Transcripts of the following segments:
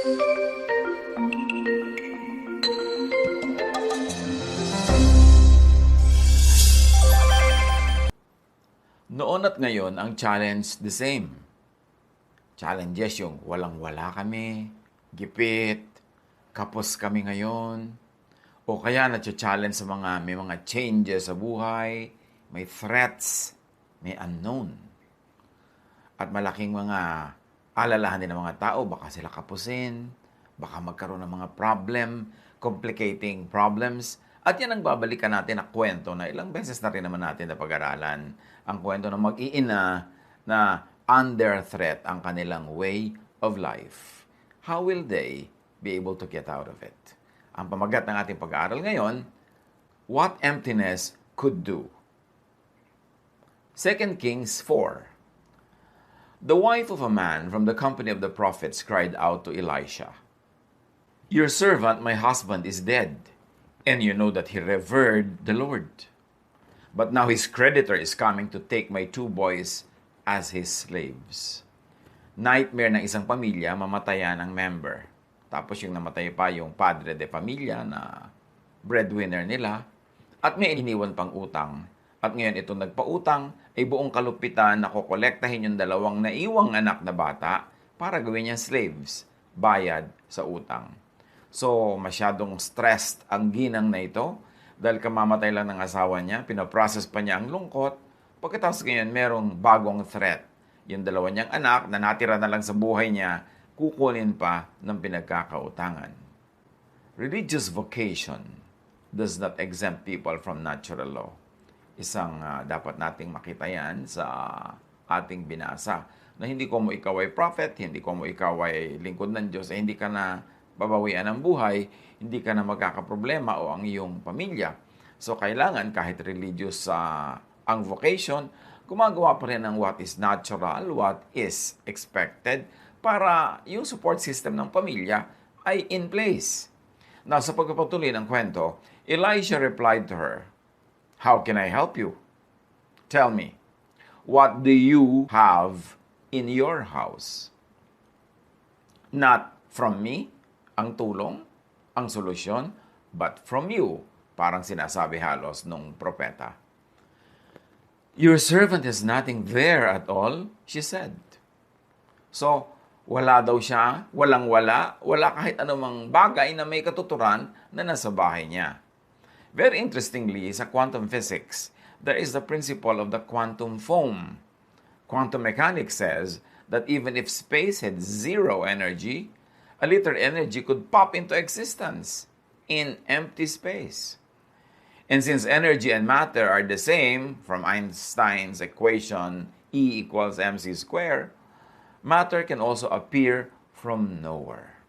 Noon at ngayon, ang challenge the same. Challenges yung walang-wala kami, gipit, kapos kami ngayon, o kaya na-challenge sa may mga changes sa buhay, may threats, may unknown. At malaking mga alalahan din ng mga tao, baka sila kapusin, baka magkaroon ng mga complicating problems. At yan ang babalikan natin na kwento na ilang beses na rin naman natin na pag-aralan. Ang kwento ng mag-iina na under threat ang kanilang way of life. How will they be able to get out of it? Ang pamagat ng ating pag-aaral ngayon, what emptiness could do. 2 Kings 4. The wife of a man from the company of the prophets cried out to Elisha, "Your servant, my husband, is dead, and you know that he revered the Lord. But now his creditor is coming to take my 2 boys as his slaves." Nightmare ng isang pamilya, mamatayan ang member. Tapos yung namatay pa yung padre de familia na breadwinner nila. At may iniwan pang utang. At ngayon itong nagpautang ay buong kalupitan na kokolektahin yung 2 naiwang anak na bata para gawin niya slaves, bayad sa utang. So, masyadong stressed ang ginang na ito dahil kamamatay lang ng asawa niya, pinaprocess pa niya ang lungkot. Pagkatapos ngayon, merong bagong threat. Yung 2 niyang anak na natira na lang sa buhay niya, kukunin pa ng pinagkakautangan. Religious vocation does not exempt people from natural law. Isang dapat nating makita yan sa ating binasa. Na hindi ko mo ikaw ay prophet, hindi ko mo ikaw ay lingkod ng Diyos, hindi ka na babawian ng buhay, hindi ka na magkakaproblema o ang iyong pamilya. So, kailangan kahit religious ang vocation, gumagawa pa rin ng what is natural, what is expected, para yung support system ng pamilya ay in place. Now, sa pagpapatuloy ng kwento, Elisha replied to her, "How can I help you? Tell me, what do you have in your house?" Not from me, ang tulong, ang solusyon, but from you. Parang sinasabi halos nung propeta. "Your servant has nothing there at all," she said. So, wala daw siya, walang-wala, wala kahit anumang bagay na may katuturan na nasa bahay niya. Very interestingly, sa quantum physics, there is the principle of the quantum foam. Quantum mechanics says that even if space had zero energy, a little energy could pop into existence in empty space. And since energy and matter are the same from Einstein's equation E equals mc squared, matter can also appear from nowhere.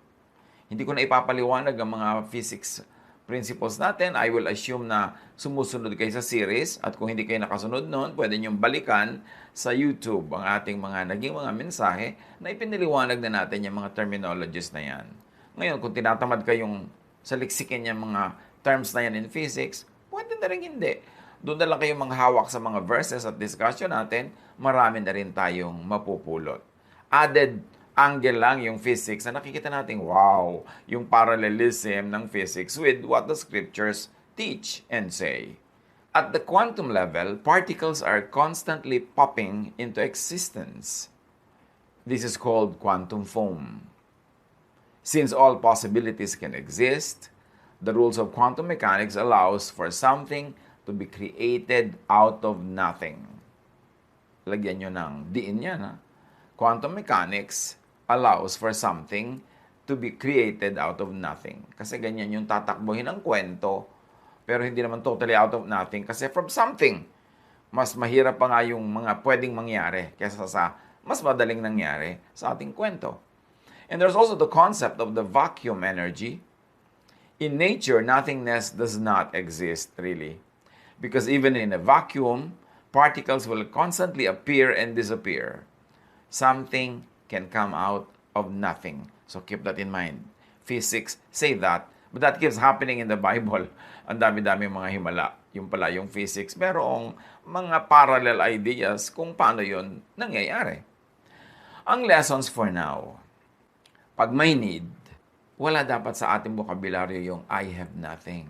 Hindi ko na ipapaliwanag ang mga physics principles natin. I will assume na sumusunod kayo sa series at kung hindi kayo nakasunod noon, pwede niyong balikan sa YouTube ang ating naging mga mensahe na ipiniliwanag na natin yung mga terminologies na yan. Ngayon, kung tinatamad kayong saliksikin yung mga terms na yan in physics, pwede na rin hindi. Doon na lang kayong hawak sa mga verses at discussion natin, marami na rin tayong mapupulot. Added angle lang yung physics na nakikita natin, wow, yung parallelism ng physics with what the scriptures teach and say. At the quantum level, particles are constantly popping into existence. This is called quantum foam. Since all possibilities can exist, the rules of quantum mechanics allows for something to be created out of nothing. Lagyan nyo ng diin yan, ha? Quantum mechanics allows for something to be created out of nothing. Kasi ganyan yung tatakbuhin ng kwento, pero hindi naman totally out of nothing. Kasi from something, mas mahirap pa nga yung mga pwedeng mangyari kaysa sa mas madaling nangyari sa ating kwento. And there's also the concept of the vacuum energy. In nature, nothingness does not exist really. Because even in a vacuum, particles will constantly appear and disappear. Something can come out of nothing. So keep that in mind. Physics say that, but that keeps happening in the Bible. Ang dami-dami mga himala. Yung pala yung physics. Merong mga parallel ideas kung paano yun nangyayari. Ang lessons for now. Pag may need, Wala dapat sa ating bokabularyo yung I have nothing.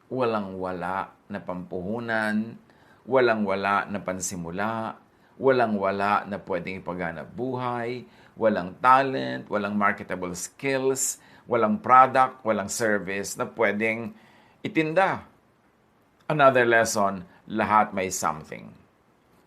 Walang-wala na pampuhunan, walang-wala na pansimula, walang-wala na pwedeng ipaghanap buhay, walang talent, walang marketable skills, walang product, walang service na pwedeng itinda. Another lesson, lahat may something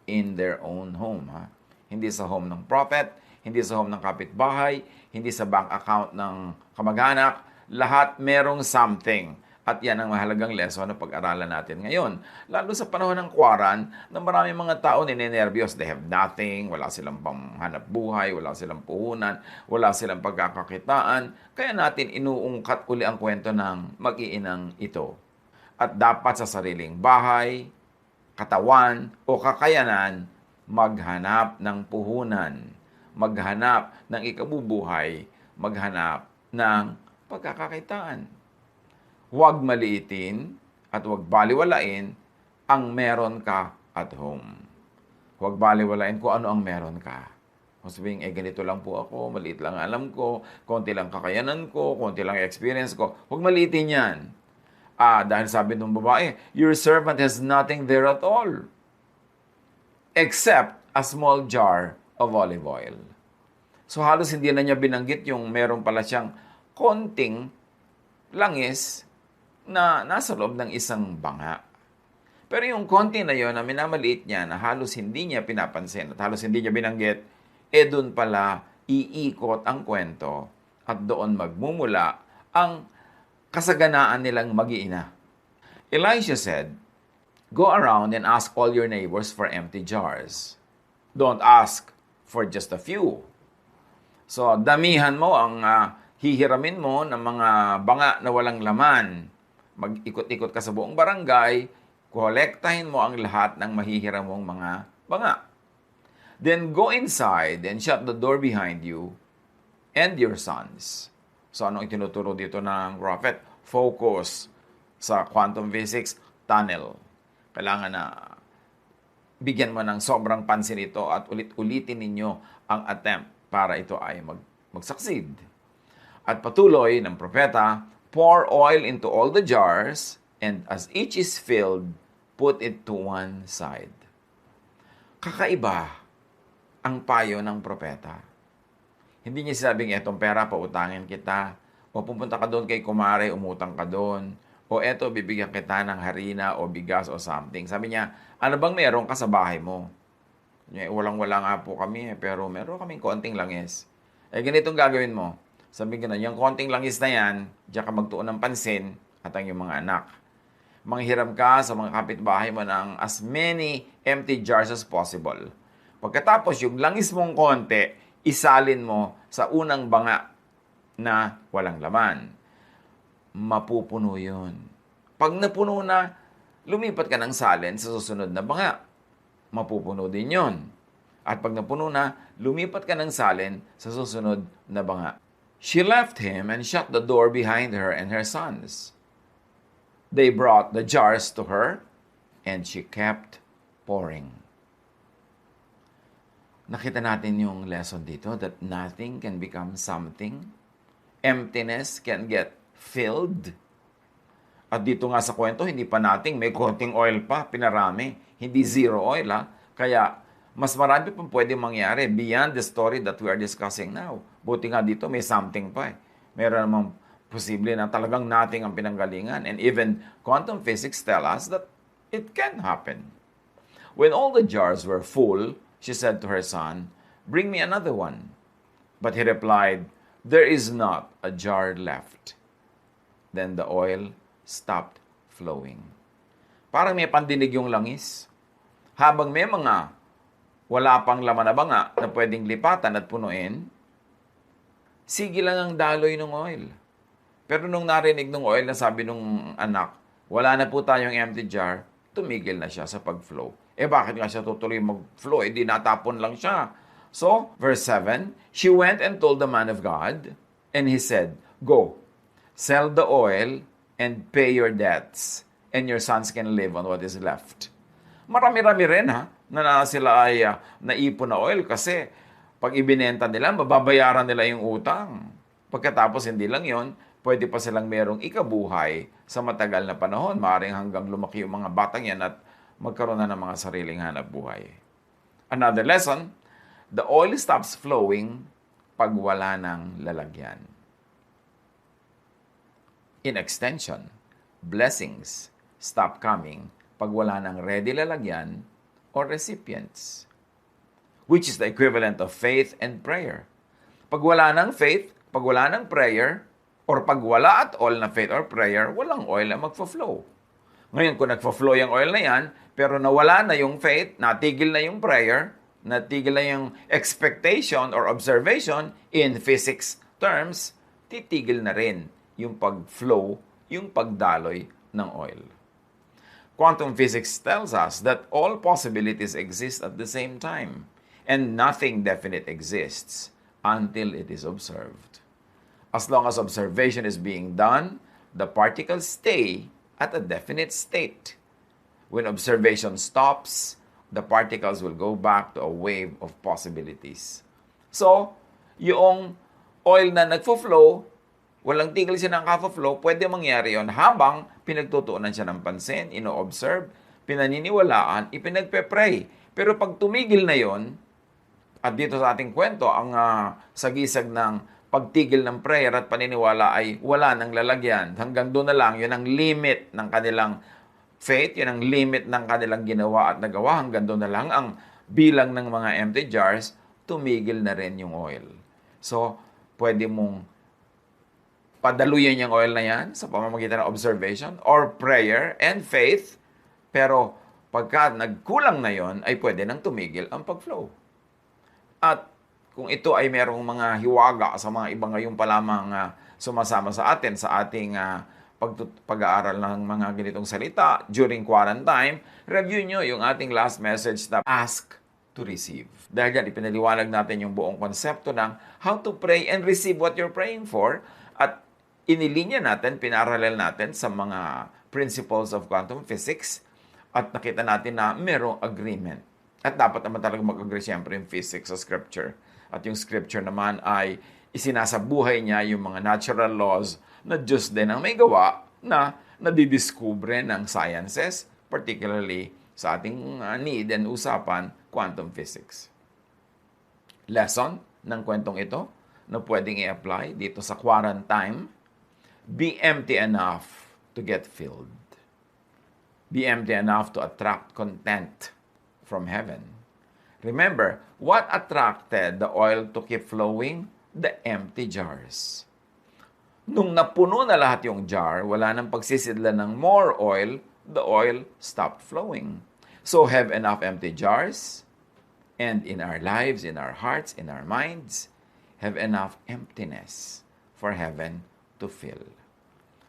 in their own home. Ha? Hindi sa home ng prophet, hindi sa home ng kapitbahay, hindi sa bank account ng kamag-anak. Lahat merong something. At yan ang mahalagang lesson na pag-aralan natin ngayon. Lalo sa panahon ng kwaran, na maraming mga tao ninenervyos. They have nothing, wala silang panghanap buhay, wala silang puhunan, wala silang pagkakakitaan. Kaya natin inuungkat uli ang kwento ng mag-iinang ito. At dapat sa sariling bahay, katawan o kakayanan, maghanap ng puhunan, maghanap ng ikabubuhay, maghanap ng pagkakakitaan. Huwag maliitin at huwag baliwalain ang meron ka at home. Huwag baliwalain kung ano ang meron ka. Kung sabihin, ganito lang po ako, maliit lang alam ko, konti lang kakayanan ko, konti lang experience ko. Huwag maliitin yan. Dahil sabi ng babae, your servant has nothing there at all except a small jar of olive oil. So halos hindi na niya binanggit yung meron pala siyang konting langis na nasa loob ng isang banga. Pero yung konti na yon na minamaliit niya na halos hindi niya pinapansin at halos hindi niya binanggit, doon pala iikot ang kwento at doon magmumula ang kasaganaan nilang mag-iina. Elijah said, go around and ask all your neighbors for empty jars. Don't ask for just a few. So, damihan mo ang hihiramin mo ng mga banga na walang laman. Mag-ikot-ikot ka sa buong barangay, kolektahin mo ang lahat ng mahihiram mong mga banga. Then go inside and shut the door behind you and your sons. So, anong itinuturo dito ng prophet? Focus sa quantum physics, tunnel. Kailangan na bigyan mo ng sobrang pansin ito at ulit-ulitin ninyo ang attempt para ito ay mag-succeed. At patuloy ng propeta, pour oil into all the jars, and as each is filled, put it to one side. Kakaiba ang payo ng propeta. Hindi niya sinabing, etong pera, pautangin kita. O pupunta ka doon kay kumare, umutang ka doon. O eto, bibigyan kita ng harina o bigas o something. Sabi niya, ano bang meron ka sa bahay mo? Walang-wala nga po kami, pero meron kaming konting langis. Ganitong gagawin mo. Sabi gano'n, yung konting langis na yan, diyan ka magtuon ng pansin at ang iyong mga anak. Manghiram ka sa mga kapitbahay mo ng as many empty jars as possible. Pagkatapos, yung langis mong konti, isalin mo sa unang banga na walang laman. Mapupuno yun. Pag napuno na, lumipat ka ng salin sa susunod na banga. Mapupuno din yun. At pag napuno na, lumipat ka ng salin sa susunod na banga. She left him and shut the door behind her and her sons. They brought the jars to her, and she kept pouring. Nakita natin yung lesson dito that nothing can become something. Emptiness can get filled. At dito nga sa kwento, hindi pa nating may konting oil pa, pinarami. Hindi zero oil, ha? Kaya, mas marami pang pwede mangyari beyond the story that we are discussing now. Buti nga dito, may something pa, eh. Meron namang posible na talagang nothing ang pinanggalingan. And even quantum physics tell us that it can happen. When all the jars were full, she said to her son, bring me another one. But he replied, there is not a jar left. Then the oil stopped flowing. Parang may pandinig yung langis. Habang may mga wala pang laman na banga na pwedeng lipatan at punuin, sige lang ang daloy ng oil. Pero nung narinig ng oil na sabi nung anak, wala na po tayong empty jar, tumigil na siya sa pag-flow. Bakit nga siya tutuloy mag-flow? Di natapon lang siya. So, verse 7, she went and told the man of God, and he said, go, sell the oil and pay your debts, and your sons can live on what is left. Marami-rami rin, na sila ay naipon na oil kasi pag ibinenta nila, mababayaran nila yung utang. Pagkatapos hindi lang yon, pwede pa silang merong ikabuhay sa matagal na panahon. Maaaring hanggang lumaki yung mga batang yan at magkaroon na ng mga sariling hanap buhay. Another lesson, the oil stops flowing pag wala ng lalagyan. In extension, blessings stop coming pag wala ng ready lalagyan or recipients, which is the equivalent of faith and prayer. Pag wala ng faith, pag wala ng prayer, or pag wala at all na faith or prayer, walang oil na magfo-flow. Ngayon, kung nagfo-flow yung oil na yan, pero nawala na yung faith, natigil na yung prayer, natigil na yung expectation or observation in physics terms, titigil na rin yung pag-flow, yung pagdaloy ng oil. Quantum physics tells us that all possibilities exist at the same time, and nothing definite exists until it is observed. As long as observation is being done, the particles stay at a definite state. When observation stops, the particles will go back to a wave of possibilities. So, yung oil na nagfo-flow, walang tigil siya ng ka-flow, pwede mangyari yon habang pinagtutuunan siya ng pansin, ino-observe, pinaniniwalaan, ipinagpe-pray. Pero pag tumigil na yon, at dito sa ating kwento, ang sagisag ng pagtigil ng prayer at paniniwala ay wala ng lalagyan. Hanggang doon na lang, yun ang limit ng kanilang faith, yun ang limit ng kanilang ginawa at nagawa. Hanggang doon na lang ang bilang ng mga empty jars, tumigil na rin yung oil. So, pwede mong padaluyan yung oil na yan sa pamamagitan ng observation or prayer and faith. Pero pagka nagkulang na yon, ay pwede nang tumigil ang pag-flow. At kung ito ay merong mga hiwaga sa mga ibang ngayon pa lamang sumasama sa atin sa ating pag-aaral ng mga ganitong salita during quarantine, review nyo yung ating last message na ask to receive. Dahil yan, ipinaliwanag natin yung buong konsepto ng how to pray and receive what you're praying for, at inilinya natin, pinaralel natin sa mga principles of quantum physics, at nakita natin na merong agreement. At dapat naman talaga mag-agree siyempre yung physics sa scripture. At yung scripture naman ay isinasabuhay niya yung mga natural laws na Diyos din ang may gawa na nadidiskubre ng sciences, particularly sa ating need and usapan, quantum physics. Lesson ng kwentong ito na pwedeng i-apply dito sa quarantine: be empty enough to get filled. Be empty enough to attract content from heaven. Remember, what attracted the oil to keep flowing? The empty jars. Nung napuno na lahat yung jar, wala nang pagsisidla ng more oil, the oil stopped flowing. So have enough empty jars, and in our lives, in our hearts, in our minds, have enough emptiness for heaven to fill.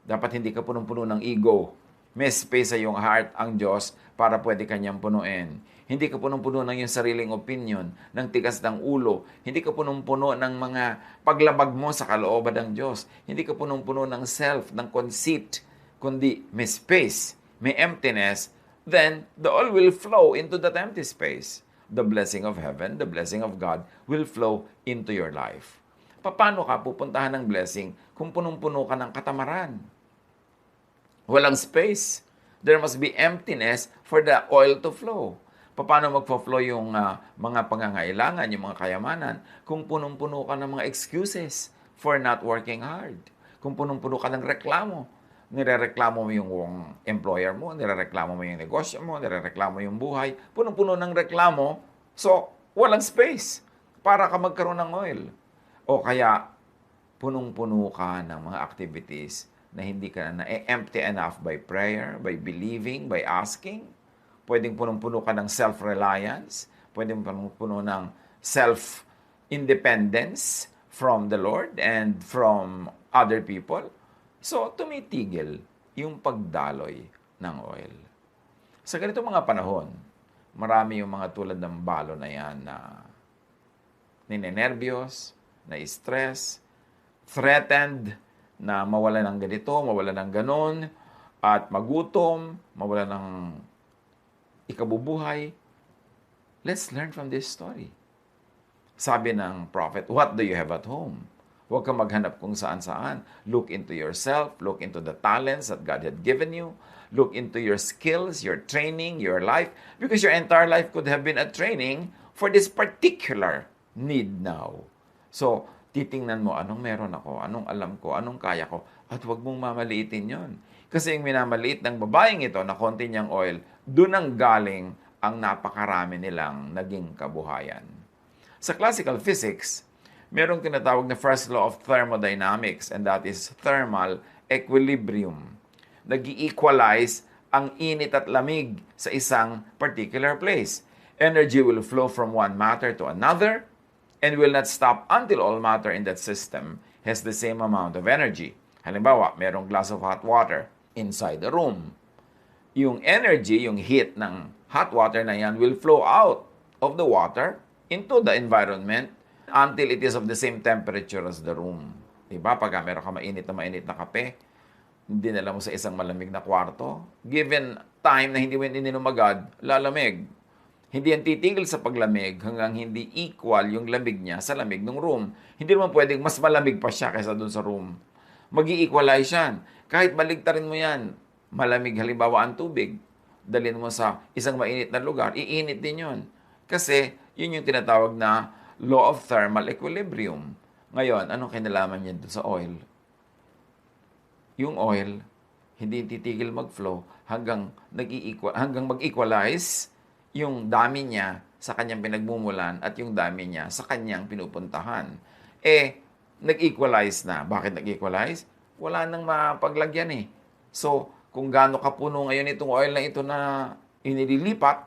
Dapat hindi ka punong-puno ng ego. May space sa iyong heart ang Diyos para pwede kanyang punuin. Hindi ka punong-puno ng iyong sariling opinion, ng tigas ng ulo. Hindi ka punong-puno ng mga paglabag mo sa kalooban ng Diyos. Hindi ka punong-puno ng self, ng conceit, kundi may space, may emptiness, then the oil will flow into that empty space. The blessing of heaven, the blessing of God will flow into your life. Paano ka pupuntahan ng blessing kung punong-puno ka ng katamaran? Walang space. There must be emptiness for the oil to flow. Paano magfo-flow yung mga pangangailangan, yung mga kayamanan, kung punong-puno ka ng mga excuses for not working hard? Kung punong-puno ka ng reklamo, nirereklamo mo yung employer mo, nirereklamo mo yung negosyo mo, nirereklamo yung buhay, punong-puno ng reklamo, so walang space para ka magkaroon ng oil. O kaya, punong-puno ka ng mga activities na hindi ka na empty enough by prayer, by believing, by asking. Pwedeng punong-puno ka ng self-reliance, pwedeng punong-puno ng self-independence from the Lord and from other people. So, tumitigil yung pagdaloy ng oil. Sa ganito mga panahon, marami yung mga tulad ng balo na yan na ninenervyos, na stress, threatened na mawala ng ganito, mawala ng ganon, at magutom, mawala ng ikabubuhay. Let's learn from this story. Sabi ng prophet, what do you have at home? Huwag kang maghanap kung saan-saan. Look into yourself. Look into the talents that God had given you. Look into your skills, your training, your life. Because your entire life could have been a training for this particular need now. So, titingnan mo, anong meron ako, anong alam ko, anong kaya ko, at huwag mong mamaliitin yon. Kasi yung minamaliit ng babaeng ito na konti niyang oil, doon ang galing ang napakarami nilang naging kabuhayan. Sa classical physics, merong tinatawag na first law of thermodynamics, and that is thermal equilibrium. Nag-equalize ang init at lamig sa isang particular place. Energy will flow from one matter to another and will not stop until all matter in that system has the same amount of energy. Halimbawa, merong glass of hot water inside the room. Yung energy, yung heat ng hot water na yan will flow out of the water into the environment until it is of the same temperature as the room. Diba? Pag meron ka mainit na kape, dinala mo sa isang malamig na kwarto, given time na hindi mo ininom agad, lalamig. Hindi yan titigil sa paglamig hanggang hindi equal yung lamig niya sa lamig ng room. Hindi naman pwedeng mas malamig pa siya kaysa dun sa room. Mag-i-equalize yan. Kahit baligtarin mo yan, malamig halimbawa ang tubig, dalhin mo sa isang mainit na lugar, iinit din yun. Kasi yun yung tinatawag na law of thermal equilibrium. Ngayon, anong kinalaman niya dun sa oil? Yung oil, hindi titigil mag-flow hanggang mag-equalize yung dami niya sa kanyang pinagmumulan at yung dami niya sa kanyang pinupuntahan. Nag-equalize na. Bakit nag-equalize? Wala nang mapaglagyan eh. So, kung gaano kapuno ngayon itong oil na ito na inililipat,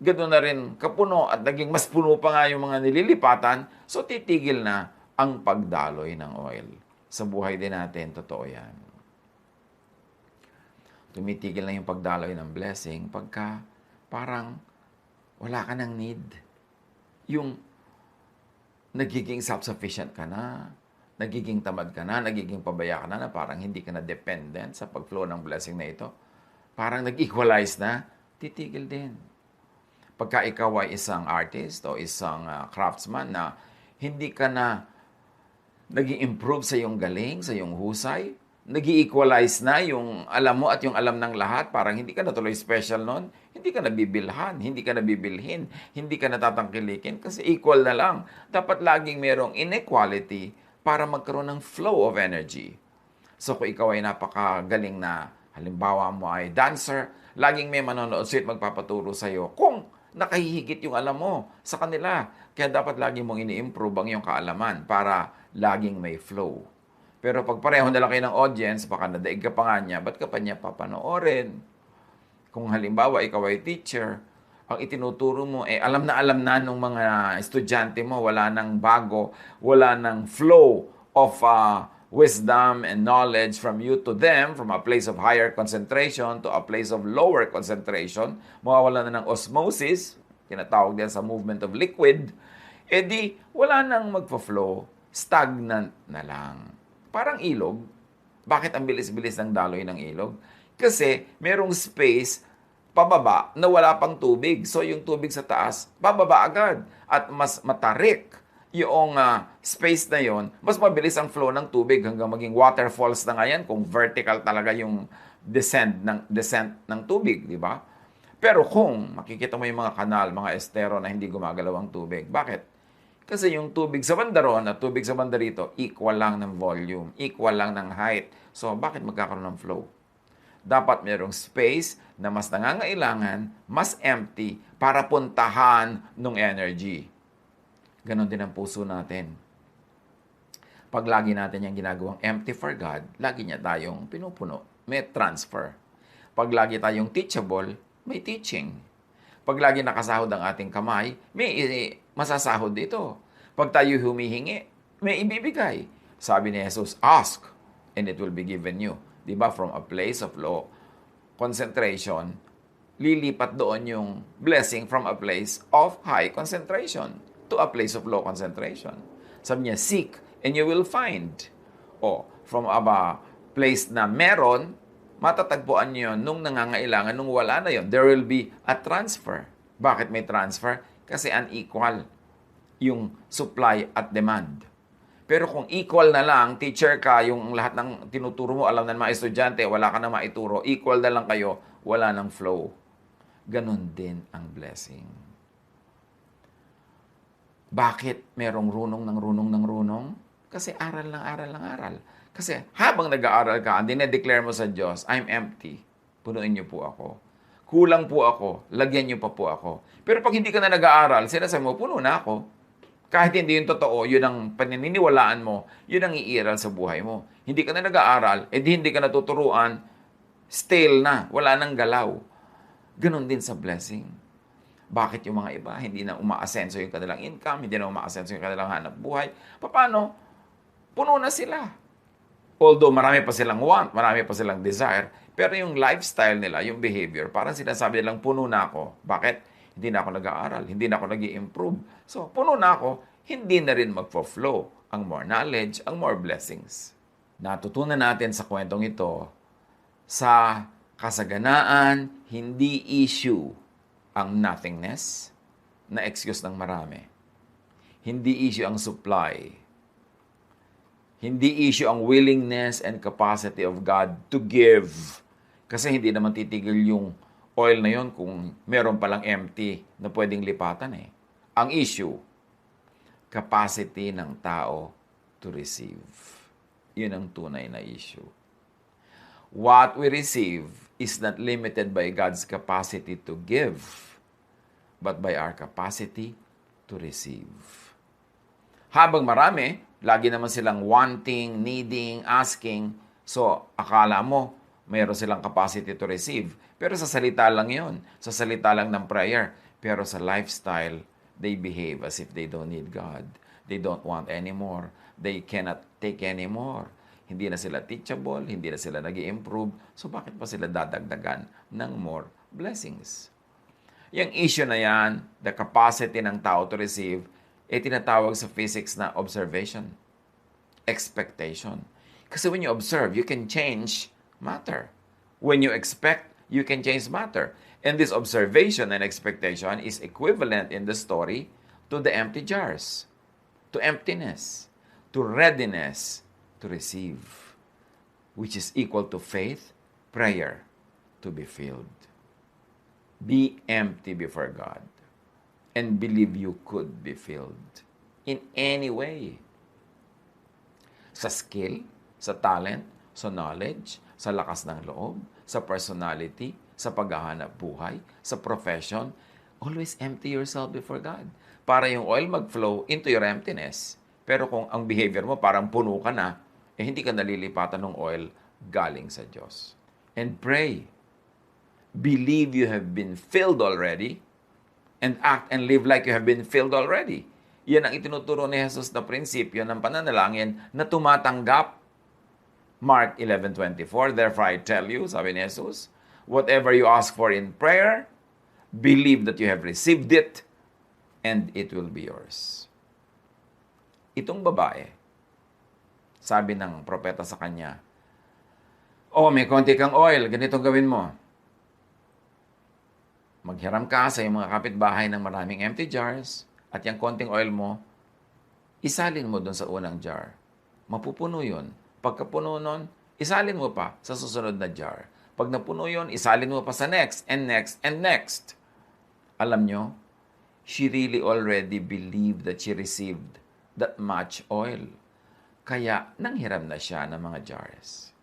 ganoon na rin kapuno at naging mas puno pa nga yung mga nililipatan, so titigil na ang pagdaloy ng oil. Sa buhay din natin, totoo yan. Tumitigil na yung pagdaloy ng blessing pagka parang wala ka ng need. Yung nagiging self-sufficient ka na, nagiging tamad ka na, nagiging pabaya ka na parang hindi ka na dependent sa pag-flow ng blessing na ito. Parang nag-equalize na, titigil din. Pagka ikaw ay isang artist o isang craftsman na hindi ka na nag-i-improve sa iyong galing, sa iyong husay, nag-i-equalize na yung alam mo at yung alam ng lahat, parang hindi ka na tuloy special nun, hindi ka nabibilhan, hindi ka nabibilhin, hindi ka natatangkilikin kasi equal na lang. Dapat laging merong inequality para magkaroon ng flow of energy. So kung ikaw ay napakagaling na, halimbawa mo ay dancer, laging may manonood sa'yo at magpapaturo sa'yo kung nakahihigit yung alam mo sa kanila. Kaya dapat lagi mong ini-improve ang iyong kaalaman para laging may flow. Pero pag pareho na lang kayo ng audience, baka nadaig ka pa nga niya, ba't ka pa niya papanoorin? Kung halimbawa, ikaw ay teacher, ang itinuturo mo, alam na ng mga estudyante mo, wala nang bago, wala nang flow of wisdom and knowledge from you to them, from a place of higher concentration to a place of lower concentration, mawawala na ng osmosis, tinatawag din sa movement of liquid, edi wala nang magpa-flow, stagnant na lang. Parang ilog. Bakit ang bilis-bilis ng daloy ng ilog? Kasi merong space pababa na wala pang tubig. So yung tubig sa taas, bababa agad. At mas matarik yung space na yon, mas mabilis ang flow ng tubig hanggang maging waterfalls na nga yan kung vertical talaga yung descent ng tubig, di ba? Pero kung makikita mo yung mga kanal, mga estero na hindi gumagalaw ang tubig, bakit? Kasi yung tubig sa banda ron at tubig sa banda rito, equal lang ng volume, equal lang ng height. So, bakit magkakaroon ng flow? Dapat mayroong space na mas nangangailangan, mas empty, para puntahan ng energy. Ganon din ang puso natin. Pag lagi natin yung ginagawang empty for God, lagi niya tayong pinupuno. May transfer. Pag lagi tayong teachable, may teaching. Pag lagi nakasahod ang ating kamay, may masasahod dito. Pag tayo humihingi, may ibibigay. Sabi ni Jesus, ask, and it will be given you. Diba? From a place of low concentration, lilipat doon yung blessing from a place of high concentration to a place of low concentration. Sabi niya, seek, and you will find. From a place na meron, matatagpuan niyo nung nangangailangan, nung wala na yon. There will be a transfer. Bakit may transfer? Kasi unequal yung supply at demand. Pero kung equal na lang, teacher ka, yung lahat ng tinuturo mo, alam na ng mga estudyante, wala ka na maituro, equal na lang kayo, wala ng flow. Ganon din ang blessing. Bakit merong runong? Kasi aral ng aral ng aral. Kasi habang nag-aaral ka, ang dinedeclare mo sa Diyos, I'm empty. Punuin niyo po ako. Kulang po ako. Lagyan niyo pa po ako. Pero pag hindi ka na nag-aaral, sinasabi mo, puno na ako. Kahit hindi yung totoo, yun ang paniniwalaan mo, yun ang iiral sa buhay mo. Hindi ka na nag-aaral, hindi ka natuturuan, stale na, wala nang galaw. Ganon din sa blessing. Bakit yung mga iba, hindi na umaasenso yung kanilang income, hindi na umaasenso yung kanilang hanap buhay? Paano? Puno na sila. Although marami pa silang want, marami pa silang desire, pero yung lifestyle nila, yung behavior, parang sinasabi nilang puno na ako. Bakit? Hindi na ako nag-aaral, hindi na ako nag-i-improve. So, puno na ako, hindi na rin magpo-flow ang more knowledge, ang more blessings. Natutunan natin sa kwentong ito, sa kasaganaan, hindi issue ang nothingness na excuse ng marami. Hindi issue ang supply. Hindi issue ang willingness and capacity of God to give. Kasi hindi naman titigil yung oil na yon kung meron palang empty na pwedeng lipatan eh. Ang issue, capacity ng tao to receive. Yun ang tunay na issue. What we receive is not limited by God's capacity to give, but by our capacity to receive. Habang marami, lagi naman silang wanting, needing, asking, so akala mo, mayroon silang capacity to receive. Pero sa salita lang yun. Sa salita lang ng prayer. Pero sa lifestyle, they behave as if they don't need God. They don't want anymore. They cannot take anymore. Hindi na sila teachable, hindi na sila nag-i-improve. So bakit pa sila dadagdagan ng more blessings? Yung issue na yan, the capacity ng tao to receive, tinatawag sa physics na observation, expectation. Kasi when you observe, you can change matter. When you expect, you can change matter. And this observation and expectation is equivalent in the story to the empty jars, to emptiness, to readiness to receive, which is equal to faith, prayer, to be filled. Be empty before God and believe you could be filled in any way. Sa skill, sa talent, sa knowledge, sa lakas ng loob, sa personality, sa paghahanap buhay, sa profession, always empty yourself before God. Para yung oil mag-flow into your emptiness. Pero kung ang behavior mo parang puno ka na, hindi ka nalilipatan ng oil galing sa Diyos. And pray. Believe you have been filled already and act and live like you have been filled already. Yan ang itinuturo ni Jesus na prinsipyo ng pananalangin na tumatanggap. Mark 11:24, therefore I tell you, sabi ni Jesus, whatever you ask for in prayer, believe that you have received it, and it will be yours. Itong babae, sabi ng propeta sa kanya, may konti kang oil, ganitong gawin mo. Maghiram ka sa iyong mga kapitbahay ng maraming empty jars, at yung konting oil mo, isalin mo doon sa unang jar. Mapupuno yun. Pagkapuno nun, isalin mo pa sa susunod na jar. Pag napuno yun, isalin mo pa sa next, and next, and next. Alam nyo, she really already believed that she received that much oil. Kaya, nanghiram na siya ng mga jars.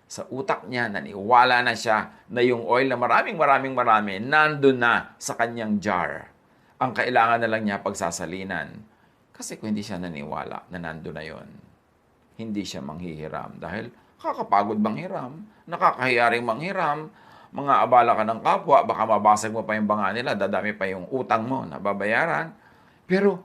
Sa utak niya, naniwala na siya na yung oil na marami, nandun na sa kanyang jar. Ang kailangan na lang niya pagsasalinan. Kasi kung hindi siya naniwala na nandun na yon, hindi siya manghihiram dahil kakapagod manghiram, nakakahiyaring manghiram, mga abala ka ng kapwa, baka mabasag mo pa yung banga nila, dadami pa yung utang mo na babayaran. Pero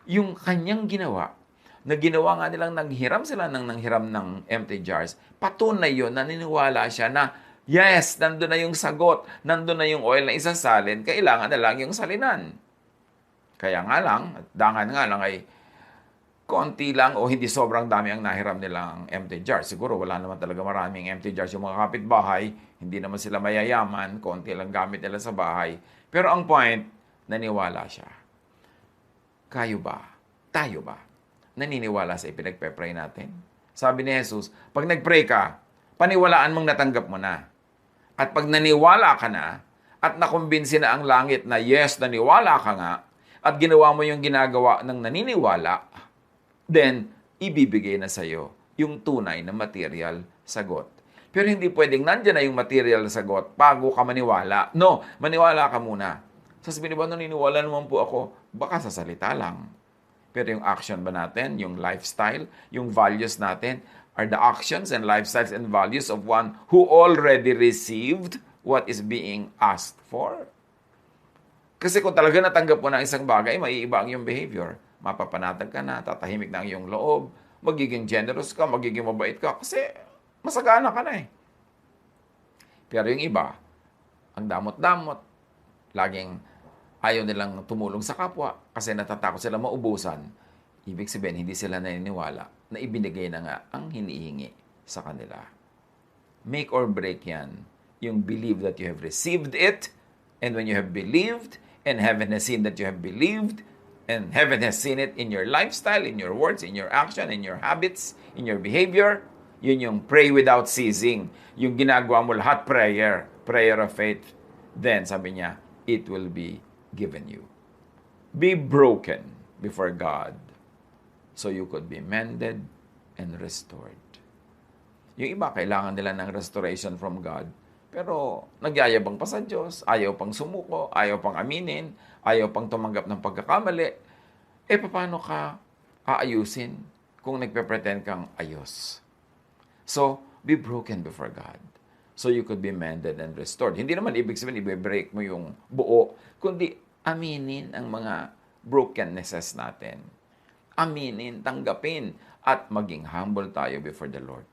yung kanyang ginawa, na ginawa nga nilang nanghiram sila nanghiram ng empty jars, patunay yun, naniniwala siya na yes, nandun na yung sagot, nandun na yung oil na isasalin, kailangan na lang yung salinan. Kaya nga lang, dangan nga lang ay konti lang o hindi sobrang dami ang nahiram nilang empty jars. Siguro wala naman talaga maraming empty jars yung mga kapitbahay. Hindi naman sila mayayaman. Konti lang gamit nila sa bahay. Pero ang point, naniwala siya. Kayo ba? Tayo ba? naniniwala sa ipinagpe-pray natin? Sabi ni Jesus, pag nag-pray ka, paniwalaan mong natanggap mo na. At pag naniwala ka na, at nakumbinsi na ang langit na yes, naniwala ka nga, at ginawa mo yung ginagawa ng naniniwala, then, ibibigay na sa'yo yung tunay na material sagot. Pero hindi pwedeng nandyan na yung material sagot bago ka maniwala. No, maniwala ka muna. Sasabihin ba, naniniwala naman po ako? Baka sa salita lang. Pero yung action ba natin, yung lifestyle, yung values natin, are the actions and lifestyles and values of one who already received what is being asked for. Kasi kung talaga natanggap mo na isang bagay, maiiba ang iyong behavior. Mapapanatag ka na, tatahimik na ang iyong loob, magiging generous ka, magiging mabait ka, kasi masagana ka na eh. Pero yung iba, ang damot-damot, laging ayaw nilang tumulong sa kapwa kasi natatakot sila maubusan. Ibig sabihin, hindi sila naniniwala na ibinigay na nga ang hinihingi sa kanila. Make or break yan. Yung believe that you have received it, and when you have believed, and heaven has seen that you have believed, and heaven has seen it in your lifestyle, in your words, in your action, in your habits, in your behavior, yun yung pray without ceasing. Yung ginagawa mo lahat prayer of faith. Then, sabi niya, it will be given you. Be broken before God so you could be mended and restored. Yung iba, kailangan nila ng restoration from God. Pero nagyayabang pa sa Diyos, ayaw pang sumuko, ayaw pang aminin, ayaw pang tumanggap ng pagkakamali. Paano ka aayusin kung nagpe-pretend kang ayos? So, be broken before God so you could be mended and restored. Hindi naman ibig sabihin, i-break mo yung buo, kundi aminin ang mga brokennesses natin. Aminin, tanggapin, at maging humble tayo before the Lord.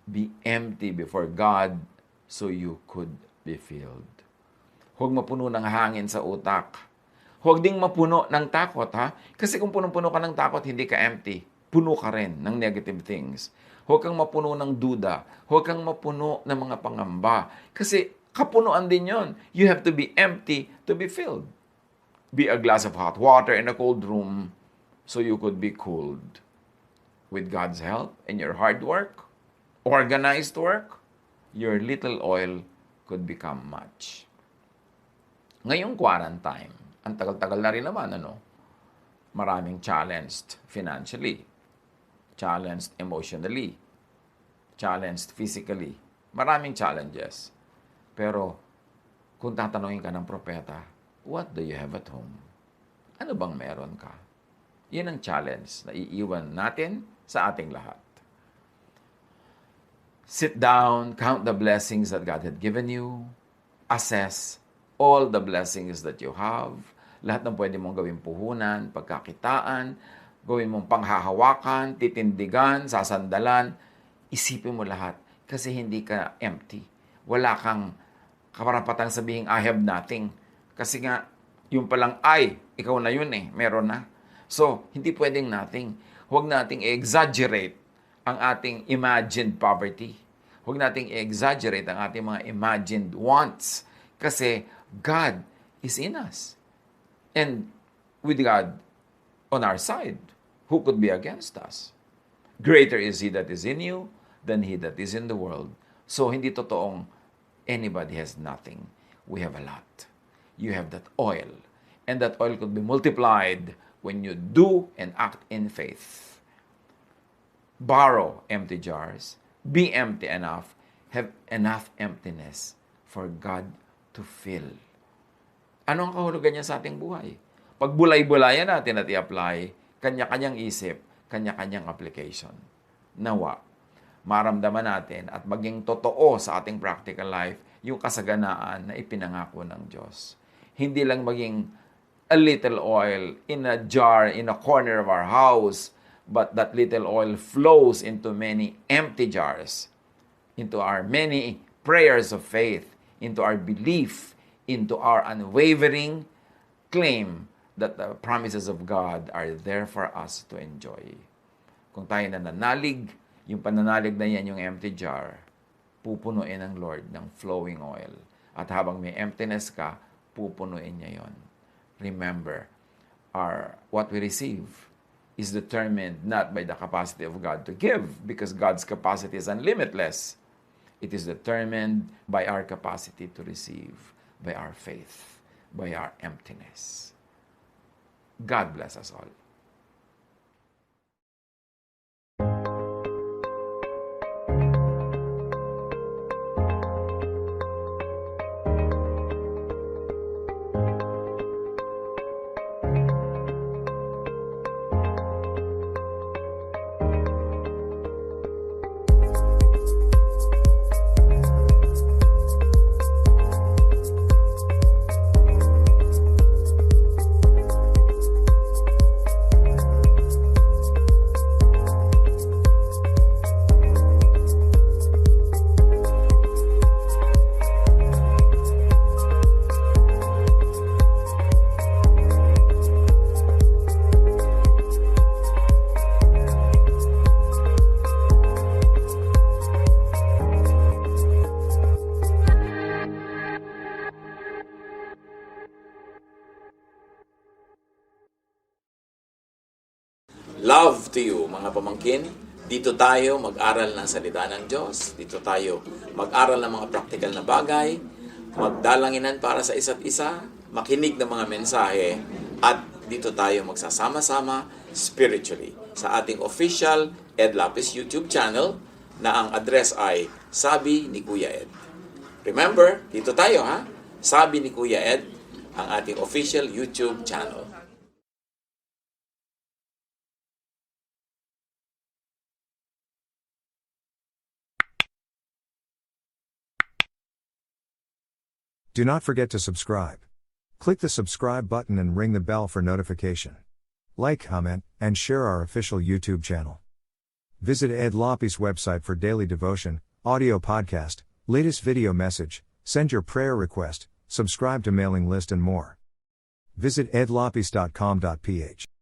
Be empty before God so you could be filled. Huwag mapuno ng hangin sa utak. Huwag ding mapuno ng takot, ha? Kasi kung punong-puno ka ng takot, hindi ka empty. Puno ka rin ng negative things. Huwag kang mapuno ng duda. Huwag kang mapuno ng mga pangamba. Kasi kapunuan din yon. You have to be empty to be filled. Be a glass of hot water in a cold room so you could be cooled. With God's help and your hard work, organized work, your little oil could become much. Ngayong quarantine, ang tagal-tagal na rin naman, maraming challenged financially, challenged emotionally, challenged physically. Maraming challenges. Pero, kung tatanungin ka ng propeta, what do you have at home? Ano bang meron ka? Yan ang challenge na iiwan natin sa ating lahat. Sit down, count the blessings that God had given you, assess all the blessings that you have, lahat ng pwede mong gawing puhunan, pagkakitaan, gawin mong panghahawakan, titindigan, sasandalan, isipin mo lahat kasi hindi ka empty. Wala kang kaparapatang sabihing I have nothing. Kasi nga, yung palang ikaw na yun meron na. So, hindi pwedeng nothing. Huwag nating i-exaggerate ang ating imagined poverty. Huwag nating i-exaggerate ang ating mga imagined wants. Kasi God is in us. And with God on our side, who could be against us? Greater is He that is in you than he that is in the world. So, hindi totoong anybody has nothing. We have a lot. You have that oil. And that oil could be multiplied when you do and act in faith. Borrow empty jars. Be empty enough. Have enough emptiness for God to fill. Ano ang kahulugan niya sa ating buhay? Pag bulay-bulayan natin at i-apply, kanya-kanyang isip, kanya-kanyang application. Nawa, maramdaman natin at maging totoo sa ating practical life yung kasaganaan na ipinangako ng Diyos. Hindi lang maging a little oil in a jar, in a corner of our house, but that little oil flows into many empty jars, into our many prayers of faith, into our belief, into our unwavering claim that the promises of God are there for us to enjoy. Kung tayo nananalig, yung pananalig na yan, yung empty jar, pupunuin ng Lord ng flowing oil. At habang may emptiness ka, pupunuin niya yon. Remember, what we receive is determined not by the capacity of God to give, because God's capacity is unlimitless. It is determined by our capacity to receive, by our faith, by our emptiness. God bless us all. Love to you, mga pamangkin. Dito tayo mag-aral ng salita ng Diyos. Dito tayo mag-aral ng mga praktikal na bagay, magdalanginan para sa isa't isa, makinig ng mga mensahe, at dito tayo magsasama-sama spiritually sa ating official Ed Lapiz YouTube channel na ang address ay Sabi ni Kuya Ed. Remember, dito tayo ha, Sabi ni Kuya Ed, ang ating official YouTube channel. Do not forget to subscribe. Click the subscribe button and ring the bell for notification. Like, comment, and share our official YouTube channel. Visit Ed Lapiz website for daily devotion, audio podcast, latest video message, send your prayer request, subscribe to mailing list and more. Visit edlapiz.com.ph.